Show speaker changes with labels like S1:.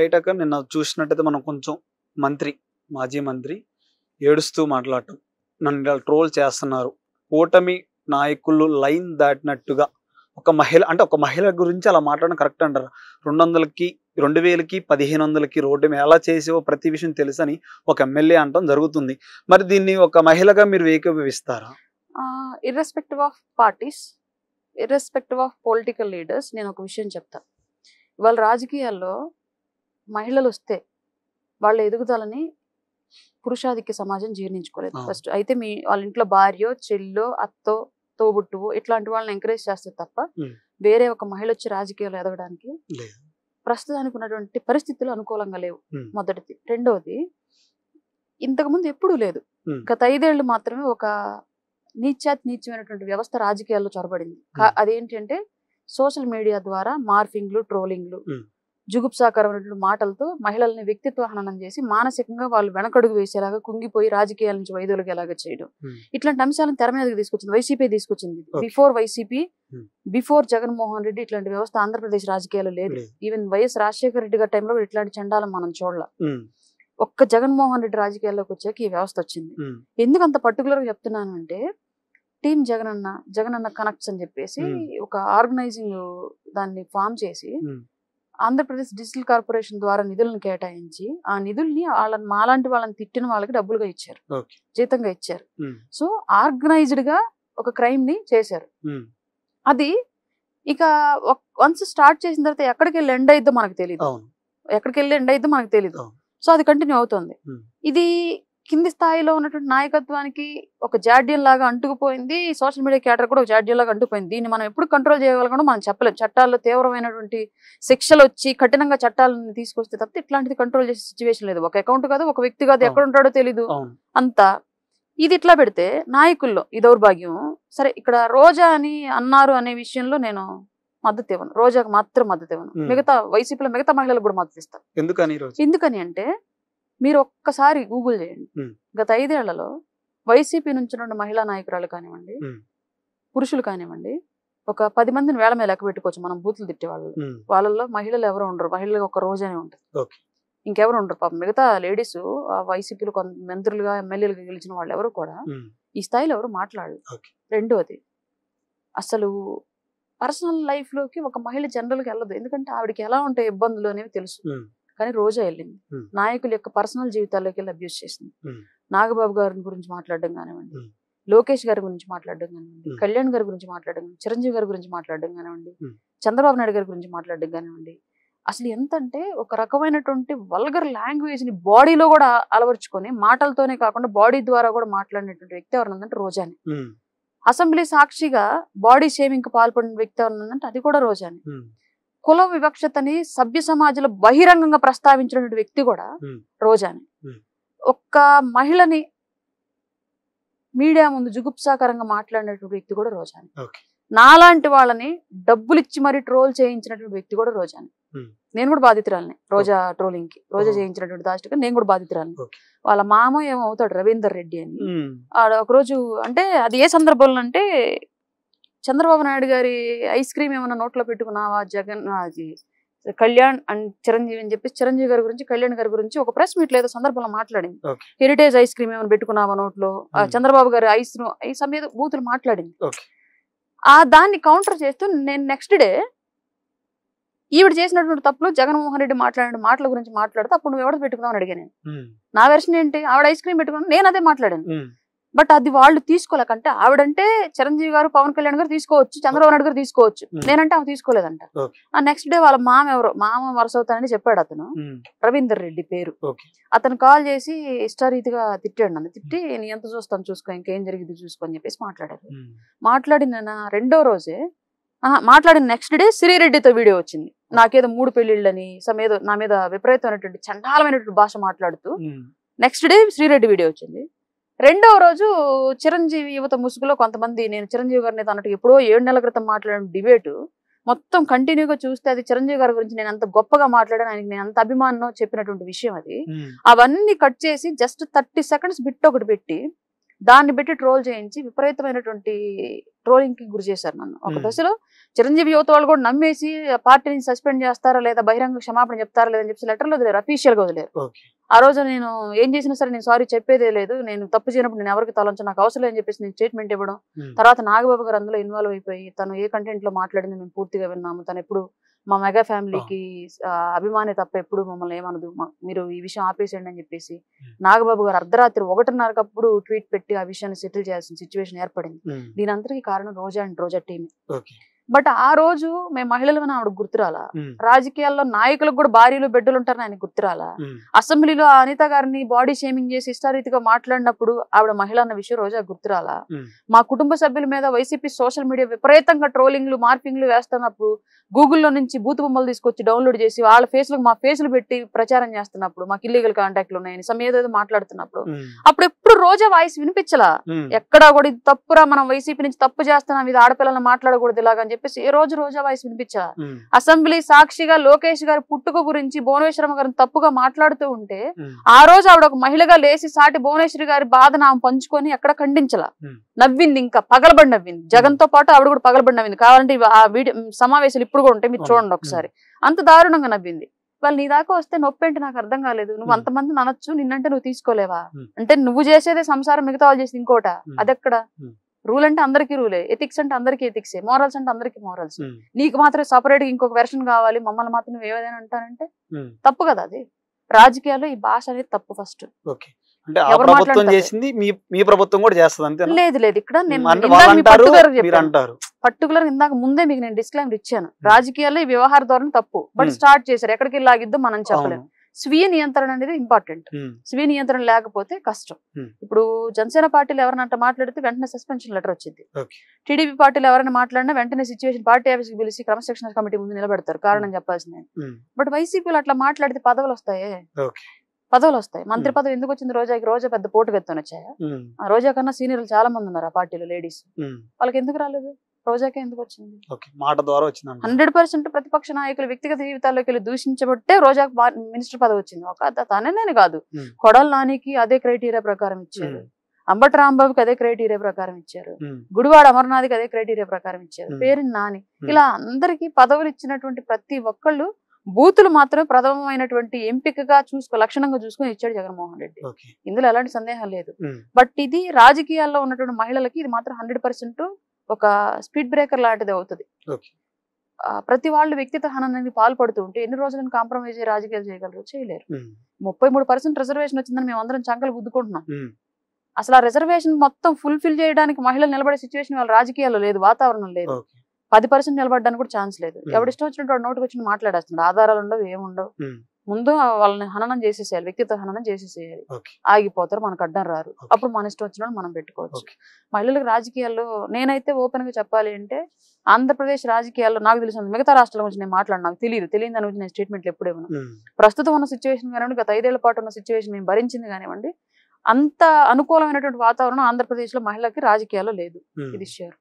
S1: Right అక్క. నిన్న చూసినట్టయితే మనం కొంచెం మాజీ మంత్రి ఏడుస్తూ మాట్లాడటం, నన్ను ఇలా ట్రోల్ చేస్తున్నారు, కూటమి నాయకులు లైన్ దాటినట్టుగా ఒక మహిళ గురించి అలా మాట్లాడడం కరెక్ట్ అంటారు? 200కి 2000కి 1500కి రోడ్డు మీద ఎలా చేసేవో ప్రతి విషయం తెలుసని ఒక ఎమ్మెల్యే అంటాం జరుగుతుంది. మరి దీన్ని ఒక మహిళగా మీరు ఏకీభవిస్తారా?
S2: Irrespective of parties, irrespective of political leaders, నేను ఒక విషయం చెప్తా. వాళ్ళ రాజకీయాల్లో మహిళలు వస్తే వాళ్ళ ఎదుగుదలని పురుషాధిక్య సమాజం జీర్ణించుకోలేదు ఫస్ట్. అయితే వాళ్ళ ఇంట్లో భార్యో, చెల్లో, అత్తో, తోబుట్టువో ఇట్లాంటి వాళ్ళని ఎంకరేజ్ చేస్తే తప్ప వేరే ఒక మహిళ వచ్చి రాజకీయాలు ఎదగడానికి ప్రస్తుతానికి ఉన్నటువంటి పరిస్థితులు అనుకూలంగా లేవు, మొదటిది. రెండోది, ఇంతకుముందు ఎప్పుడూ లేదు. గత 5 ఏళ్ళు మాత్రమే ఒక నీచమైనటువంటి వ్యవస్థ రాజకీయాల్లో చొరబడింది. అదేంటంటే సోషల్ మీడియా ద్వారా మార్ఫింగ్లు, ట్రోలింగ్లు, జుగుప్సాకరమైనటువంటి మాటలతో మహిళల్ని వ్యక్తిత్వ హననం చేసి మానసికంగా వాళ్ళు వెనకడుగు వేసేలాగా, కుంగిపోయి రాజకీయాల నుంచి వైదొలిగేలాగా చేయడం, ఇట్లాంటి అంశాలను తెర మీదకి తీసుకొచ్చింది. వైసీపీ తీసుకొచ్చింది. Before YCP, before Jaganmohan Reddy ఇట్లాంటి వ్యవస్థ ఆంధ్రప్రదేశ్ రాజకీయాలు లేదు. ఈవెన్ వైఎస్ రాజశేఖర రెడ్డి గారి టైంలో ఇట్లాంటి చండాలం మనం చూడాల. ఒక్క జగన్మోహన్ రెడ్డి రాజకీయాల్లోకి వచ్చాక ఈ వ్యవస్థ వచ్చింది. ఎందుకు అంత పర్టికులర్ గా చెప్తున్నాను అంటే, టీమ్ జగనన్న కనెక్ట్స్ అని చెప్పేసి ఒక ఆర్గనైజింగ్ దాన్ని ఫామ్ చేసి ఆంధ్రప్రదేశ్ డిజిటల్ కార్పొరేషన్ ద్వారా నిధులను కేటాయించి ఆ నిధుల్ని మాలాంటి వాళ్ళని తిట్టిన వాళ్ళకి డబ్బులుగా ఇచ్చారు, జీతంగా ఇచ్చారు. సో ఆర్గనైజ్డ్ గా ఒక క్రైమ్ ని చేశారు. అది ఇక వన్స్ స్టార్ట్ చేసిన తర్వాత ఎక్కడికి వెళ్ళి ఎండ్ అయిద్దో మనకు తెలియదు. సో అది కంటిన్యూ అవుతుంది. ఇది కింది స్థాయిలో ఉన్నటువంటి నాయకత్వానికి ఒక జాడ్యం లాగా అంటుకుపోయింది. సోషల్ మీడియా క్యాటర్ కూడా ఒక జాడ్యం లాగా అంటుకుపోయింది. దీన్ని మనం ఎప్పుడు కంట్రోల్ చేయగలగడం మనం చెప్పలేం. చట్టాల్లో తీవ్రమైనటువంటి శిక్షలు వచ్చి కఠినంగా చట్టాలను తీసుకొస్తే తప్ప ఇట్లాంటిది కంట్రోల్ చేసే సిచ్యువేషన్ లేదు. ఒక అకౌంట్ కాదు, ఒక వ్యక్తి కాదు, ఎక్కడ ఉంటాడో తెలీదు అంతా. ఇది ఇట్లా పెడితే నాయకుల్లో ఈ దౌర్భాగ్యం. సరే, ఇక్కడ రోజా అని అన్నారు అనే విషయంలో నేను మద్దతు ఇవ్వను. రోజాకు మాత్రం మద్దతు ఇవ్వను. మిగతా వైసీపీలో మిగతా మహిళలకు కూడా మద్దతు ఇస్తాను. ఎందుకని అంటే, మీరు ఒక్కసారి గూగుల్ చేయండి. గత 5 ఏళ్లలో వైసీపీ నుంచి ఉన్న మహిళా నాయకురాలు కానివ్వండి, పురుషులు కానివ్వండి, ఒక 10 మందిని వేళ మీద లెక్క పెట్టుకోవచ్చు మనం బూతులు తిట్టే వాళ్ళలో మహిళలు ఎవరు ఉండరు. మహిళలు ఒక రోజనే ఉంటుంది, ఇంకెవరు ఉండరు. పాపం మిగతా లేడీస్ వైసీపీలో కొంత మంత్రులుగా, ఎమ్మెల్యేలుగా గెలిచిన వాళ్ళు ఎవరు కూడా ఈ స్థాయిలో ఎవరు మాట్లాడరు. రెండోది, అసలు పర్సనల్ లైఫ్ లోకి ఒక మహిళ జనరల్ గా వెళ్ళదు. ఎందుకంటే ఆవిడకి ఎలా ఉంటాయి ఇబ్బందులు అనేవి తెలుసు. కానీ రోజా వెళ్ళింది, నాయకుల యొక్క పర్సనల్ జీవితాల్లోకి వెళ్ళి అబ్యూస్ చేసింది. నాగబాబు గారి గురించి మాట్లాడడం కానివ్వండి, లోకేష్ గారి గురించి మాట్లాడడం కానివ్వండి, కళ్యాణ్ గారి గురించి మాట్లాడడం, చిరంజీవి గారి గురించి మాట్లాడడం కానివ్వండి, చంద్రబాబు నాయుడు గారి గురించి మాట్లాడడం కానివ్వండి. అసలు ఎంతంటే ఒక రకమైనటువంటి వల్గర్ లాంగ్వేజ్ ని బాడీలో కూడా అలవర్చుకొని, మాటలతోనే కాకుండా బాడీ ద్వారా కూడా మాట్లాడినటువంటి వ్యక్తి ఎవరన్నంటే రోజాని. అసెంబ్లీ సాక్షిగా బాడీ షేమింగ్ కు పాల్పడిన వ్యక్తి ఎవరన్నంటే అది కూడా రోజాని. కుల వివక్షతని సభ్య సమాజంలో బహిరంగంగా ప్రస్తావించినటువంటి వ్యక్తి కూడా రోజాని. ఒక్క మహిళని మీడియా ముందు జుగుప్సాకరంగా మాట్లాడినటువంటి వ్యక్తి కూడా రోజాని. నాలాంటి వాళ్ళని డబ్బులు ఇచ్చి మరి ట్రోల్ చేయించినటువంటి వ్యక్తి కూడా రోజాని. నేను కూడా బాధితురాలని రోజా ట్రోలింగ్ కి. రోజా చేయించినటువంటి దాష్టికి నేను కూడా బాధితురాలని. వాళ్ళ మామ ఏమవుతాడు రవీందర్ రెడ్డి అని. ఒకరోజు అంటే అది ఏ సందర్భంలో అంటే, చంద్రబాబు నాయుడు గారి ఐస్ క్రీమ్ ఏమన్నా నోట్లో పెట్టుకున్నావా జగన్, అది కళ్యాణ్ అండ్ చిరంజీవి అని చెప్పి చిరంజీవి గారి గురించి, కళ్యాణ్ గారి గురించి ఒక ప్రెస్ మీట్ లేదో సందర్భంలో మాట్లాడింది. హెరిటేజ్ ఐస్ క్రీమ్ ఏమైనా పెట్టుకున్నావా నోట్లో, చంద్రబాబు గారి ఐస్ మీద బూతులు మాట్లాడింది. దాన్ని కౌంటర్ చేస్తూ నేను నెక్స్ట్ డే ఈవిడ చేసినటువంటి తప్పులు జగన్మోహన్ రెడ్డి మాట్లాడిన మాటల గురించి మాట్లాడితే, అప్పుడు నువ్వు ఎవడ పెట్టుకున్నావు అని అడిగాను. నా వెర్షన్ ఏంటి, ఆవిడ ఐస్ క్రీమ్ పెట్టుకున్నాను, నేను అదే మాట్లాడాను. బట్ అది వాళ్ళు తీసుకోలేకంటే, ఆవిడంటే చిరంజీవి గారు, పవన్ కళ్యాణ్ గారు తీసుకోవచ్చు, చంద్రబాబు నాయుడు గారు తీసుకోవచ్చు, నేనంటే ఆమె తీసుకోలేదంట. ఆ నెక్స్ట్ డే వాళ్ళ మామ వరుస అవుతానని చెప్పాడు అతను, రవీందర్ రెడ్డి పేరు. అతను కాల్ చేసి ఇష్టారీతిగా తిట్టాడు నన్ను. తిట్టి నీ ఎంత చూస్తాను చూసుకో, ఇంకేం జరిగింది చూసుకో అని చెప్పేసి మాట్లాడారు. మాట్లాడిన రెండో రోజే, మాట్లాడిన నెక్స్ట్ డే శ్రీరెడ్డితో వీడియో వచ్చింది. నాకేదో 3 పెళ్లిళ్ళని సమేదో నా మీద విపరీతమైనటువంటి చండాలమైనటువంటి భాష మాట్లాడుతూ నెక్స్ట్ డే శ్రీరెడ్డి వీడియో వచ్చింది. రెండవ రోజు చిరంజీవి యువత ముసుగులో కొంతమంది, నేను చిరంజీవి గారిని అన్నట్టు ఎప్పుడో 7 నెలల క్రితం మాట్లాడిన డిబేటు మొత్తం కంటిన్యూగా చూస్తే అది చిరంజీవి గారి గురించి నేను అంత గొప్పగా మాట్లాడాను, ఆయనకి నేను అంత అభిమానం చెప్పినటువంటి విషయం అది. అవన్నీ కట్ చేసి జస్ట్ 30 సెకండ్స్ బిట్ ఒకటి పెట్టి దాన్ని పెట్టి ట్రోల్ చేయించి విపరీతమైనటువంటి ట్రోలింగ్ కి గురి చేశారు నన్ను. ఒక దశలో చిరంజీవి యువత వాళ్ళు కూడా నమ్మేసి పార్టీని సస్పెండ్ చేస్తారా లేదా బహిరంగ క్షమాపణ చెప్తారా లేదని చెప్పి లెటర్లు వదిలేరు, అఫీషియల్ గా వదిలేరు. ఆ రోజు నేను ఏం చేసినా సరే నేను సారీ చెప్పేదే లేదు, నేను తప్పు చేయనప్పుడు నేను ఎవరికి తలంచు, నాకు అవసరం లేదని చెప్పేసి నేను స్టేట్మెంట్ ఇవ్వడం. తర్వాత నాగబాబు గారు అందులో ఇన్వాల్వ్ అయిపోయి తను ఏ కంటెంట్ లో మాట్లాడింది మేము పూర్తిగా విన్నాము, తను ఎప్పుడు మా మెగా ఫ్యామిలీకి అభిమాని తప్ప ఎప్పుడు మమ్మల్ని ఏమనదు, మీరు ఈ విషయం ఆపేసేయండి అని చెప్పేసి నాగబాబు గారు అర్ధరాత్రి 1:30 ట్వీట్ పెట్టి ఆ విషయాన్ని సెటిల్ చేయాల్సిన సిచ్యువేషన్ ఏర్పడింది. దీని అంతటికి కారణం రోజా అండ్ రోజా టీమ్. బట్ ఆ రోజు మేము మహిళలను ఆవిడ గుర్తురాలా, రాజకీయాల్లో నాయకులకు కూడా భార్యలు బిడ్డలు ఉంటారని ఆయన గుర్తురాలా, అసెంబ్లీలో అనిత గారిని బాడీ షేమింగ్ చేసి ఇష్టారీతిగా మాట్లాడినప్పుడు ఆవిడ మహిళ అన్న విషయం రోజా గుర్తురాలా, మా కుటుంబ సభ్యుల మీద వైసీపీ సోషల్ మీడియా విపరీతంగా ట్రోలింగ్లు మార్పింగ్లు వేస్తున్నప్పుడు గూగుల్లో నుంచి బూతు బొమ్మలు తీసుకొచ్చి డౌన్లోడ్ చేసి వాళ్ళ ఫేస్లకు మా ఫేస్లు పెట్టి ప్రచారం చేస్తున్నప్పుడు, మాకు ఇల్లీగల్ కాంటాక్ట్లు ఉన్నాయని సమేదో మాట్లాడుతున్నప్పుడు అప్పుడు ఎప్పుడు రోజా వాయిస్ వినిపించలా. ఎక్కడా కూడా ఇది తప్పురా, మనం వైసీపీ నుంచి తప్పు చేస్తున్నాం, ఇది ఆడపిల్లలను మాట్లాడకూడదు ఇలాగని చెప్పేసి ఏ రోజు రోజా వాయిస్ వినిపించా. అసెంబ్లీ సాక్షిగా లోకేష్ గారి పుట్టుక గురించి భువనేశ్వరమ్మ గారిని తప్పుగా మాట్లాడుతూ ఉంటే ఆ రోజు ఆవిడ ఒక మహిళగా లేచి సాటి భువనేశ్వరి గారి బాధను ఆమె పంచుకొని ఎక్కడ ఖండించలా, నవ్వింది, ఇంకా పగలబడి నవ్వింది. జగన్ తో పాటు ఆవిడ కూడా పగలబడి నవ్వింది. కావాలంటే ఆ వీడియో సమావేశాలు ఇప్పుడు కూడా ఉంటాయి, మీరు చూడండి ఒకసారి. అంత దారుణంగా నవ్వింది. వాళ్ళు నీ దాకా వస్తే నొప్పి ఏంటి నాకు అర్థం కాలేదు, నువ్వు అంతమందిని అనొచ్చు, నిన్నంటే నువ్వు తీసుకోలేవా, అంటే నువ్వు చేసేదే సంసారం, మిగతా వాళ్ళు చేసి ఇంకోట, అదెక్కడ రూల్? అంటే అందరికీ రూలే, ఎథిక్స్ అంటే అందరికీ ఎథిక్సే, మోరల్స్ అంటే అందరికీ మోరల్స్. నీకు మాత్రం సపరేట్ గా ఇంకొక వెర్షన్ కావాలి, మమ్మల్ని మాత్రం నువ్వు ఏదైనా అంటానంటే తప్పు కదా. అది రాజకీయాల్లో ఈ భాష అనేది తప్పు. ఫస్ట్ లేదు లేదు, ఇక్కడ నేను పర్టికులర్ ఇందాక ముందే మీకు నేను డిస్క్లైమర్ ఇచ్చాను, రాజకీయాల్లో ఈ వ్యవహార ధోరణి తప్పు. బట్ స్టార్ట్ చేశారు, ఎక్కడికి లాగిద్దో మనం చెప్పలేము. స్వీయ నియంత్రణ అనేది ఇంపార్టెంట్. స్వీయ నియంత్రణ లేకపోతే కష్టం. ఇప్పుడు జనసేన పార్టీలు ఎవరైనా మాట్లాడితే వెంటనే సస్పెన్షన్ లెటర్ వచ్చింది, టీడీపీ పార్టీలు ఎవరైనా మాట్లాడినా వెంటనే సిచ్యువేషన్ పార్టీ ఆఫీస్కి పిలిచి క్రమశిక్షణ కమిటీ ముందు నిలబెడతారు, కారణం చెప్పాల్సిందే. బట్ వైసీపీలు అట్లా మాట్లాడితే పదవులు వస్తాయే, పదవులు వస్తాయి. మంత్రి పదవి ఎందుకు వచ్చింది రోజాకి? రోజా పెద్ద పోటుగెత్తుని వచ్చాయా? రోజా కన్నా సీనియర్లు చాలా మంది ఉన్నారు ఆ పార్టీలో లేడీస్, వాళ్ళకి ఎందుకు రాలేదు? రోజాకే ఎందుకు వచ్చింది?
S1: మాట ద్వారా వచ్చింది.
S2: 100% ప్రతిపక్ష నాయకులు వ్యక్తిగత జీవితాల్లోకి వెళ్ళి దూషించబట్టే రోజాకు మినిస్టర్ పదవి వచ్చింది. ఒక తనే కాదు, కొడాలి నానికి అదే క్రైటీరియా ప్రకారం ఇచ్చారు, అంబటి రాంబాబుకి అదే క్రైటీరియా ప్రకారం ఇచ్చారు, గుడివాడ అమర్నాథ్కి అదే క్రైటీరియా ప్రకారం ఇచ్చారు, పేరు నాని, ఇలా అందరికి పదవులు ఇచ్చినటువంటి ప్రతి ఒక్కళ్ళు బూతులు మాత్రమే ప్రథమమైనటువంటి ఎంపికగా లక్షణంగా చూసుకొని ఇచ్చాడు జగన్మోహన్ రెడ్డి. ఇందులో ఎలాంటి సందేహం లేదు. బట్ ఇది రాజకీయాల్లో ఉన్నటువంటి మహిళలకి ఇది మాత్రం 100% ఒక స్పీడ్ బ్రేకర్ లాంటిది అవుతుంది. ప్రతి వాళ్ళు వ్యక్తిగత హననానికి పాల్పడుతూ ఉంటే ఎన్ని రోజులను కాంప్రమైజ్ అయ్యి రాజకీయాలు చేయగలరు? చేయలేరు. 33% రిజర్వేషన్ వచ్చిందని మేము అందరం చంకలు గుద్దుకుంటున్నాం. అసలు ఆ రిజర్వేషన్ మొత్తం ఫుల్ఫిల్ చేయడానికి మహిళలు నిలబడే సిచ్యువేషన్ వాళ్ళ రాజకీయాల్లో లేదు, వాతావరణం లేదు. 10% నిలబడడానికి కూడా ఛాన్స్ లేదు. ఎవడిష్టం వచ్చినట్టు వాడు నోటికి వచ్చి మాట్లాడేస్తున్నాడు, ఆధారాలు ఉండవు, ఏముండవు. ముందు వాళ్ళని హననం చేసేసేయాలి, వ్యక్తిగత హననం చేసేసేయాలి, ఆగిపోతారు, మనకు అడ్డం రారు, అప్పుడు మన ఇష్టం వచ్చినట్టు మనం పెట్టుకోవచ్చు. మహిళలకు రాజకీయాల్లో నేనైతే ఓపెన్ గా చెప్పాలి అంటే ఆంధ్రప్రదేశ్ రాజకీయాల్లో నాకు తెలిసిన మిగతా రాష్ట్రాల గురించి నేను మాట్లాడు, నాకు తెలియదు దాని గురించి నేను స్టేట్మెంట్లు ఎప్పుడేమన్నా. ప్రస్తుతం ఉన్న సిచ్యువేషన్ కానివ్వండి, గత 5 ఏళ్ల పాటు ఉన్న సిచ్యువేషన్ మేము భరించింది కానివ్వండి, అంత అనుకూలమైనటువంటి వాతావరణం ఆంధ్రప్రదేశ్ లో మహిళకి రాజకీయాల్లో లేదు, ఇది షూర్.